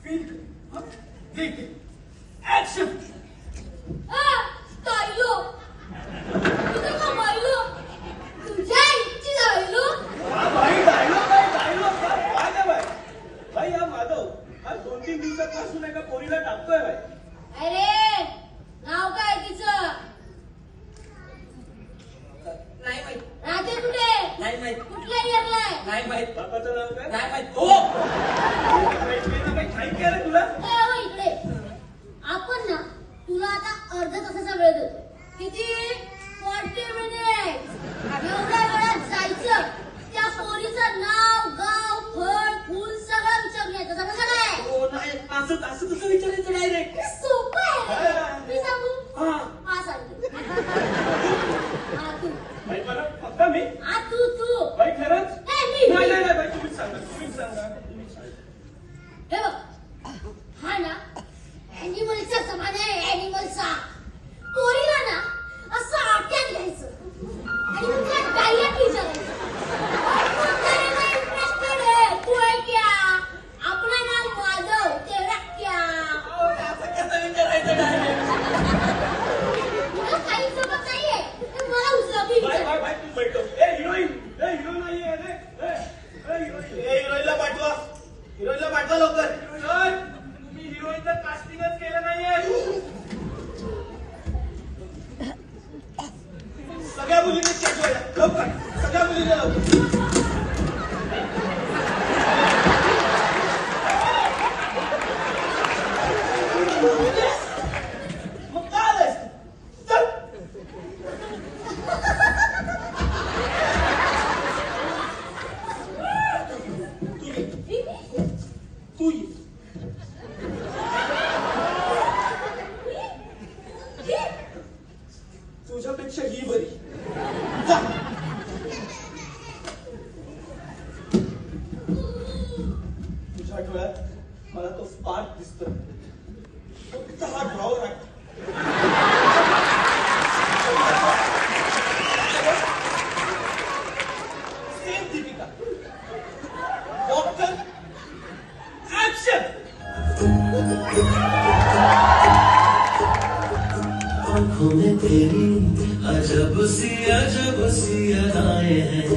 Feel कर. ठीक आहे. ऍक्शन. ताईलो तुझं कमाईलो तुझ्या इच्छी जायलो. भाई डायलॉग आहे, डायलॉग काय बाय भाई. हा माधव हा 2-3 दिवसापासून एका पोरीला टाकतोय भाई. अरे नाव काय तिचं? नाही माहित. राहते कुठे? नाही माहित. कुठल्या इयरला आहे? नाही माहित. बापाचं नाव काय? नाही माहित. हो काही केलं तुला? ए, हो इकडे. आपण ना तुला आता अर्धा तासाचा वेळ देतो. किती? 40 मिनिट. एवढ्या वेळात जायचं. त्या पोरीचं नाव, गाव, फळ, फूल सगळं विचारून यायचं. समजलं काय? हो नाही असं असं कसं विचारायचं डायरेक्ट. सोपं आहे. मी सांगू? हा हा सांगते. हा तू. भाई मला फक्त मी हा तू. भाई खरंच नाही नाही मी. नाही भाई तुम्हीच सांगा, तुम्हीच सांगा. हे बघ हा ना ऍनिमलचा समान आहे. ऍनिमलचा पोरीला ना असं आट्यात घ्यायचं आणि मग तिला डायरेक्ट विचारायचं. म्हाताऱ्याला इंटरेस्टेड आहे तू आहे क्या? आपलं नाव माधव तेवढा क्या? हो, असं कसं विचारायचं डायरेक्ट. तुला काही जमत नाहीये तर मला उचलावी भाई विचार. भाई तू बैठो. ए हिरोईन नाहीये रे. हिरोईनला पाठवा. हिरोईनला पाठवा लवकर. तुम्ही हिरोईनचं कास्टिंगच केलं नाहीये. सगळ्या मुलींनी चेक लवकर. सगळ्या मुलींना लवकर. मग काय आलंयस तू? चल. तू ये. तुझ्यापेक्षा ही बरी. जा. तुझ्या डोळ्यात मला तो स्पार्क दिसतोय. फक्त हा ड्रॉवर आहे. सेम दीपिका. वॉकर. ऍक्शन. आंखों में तेरी अजब सी अदाएं हैं.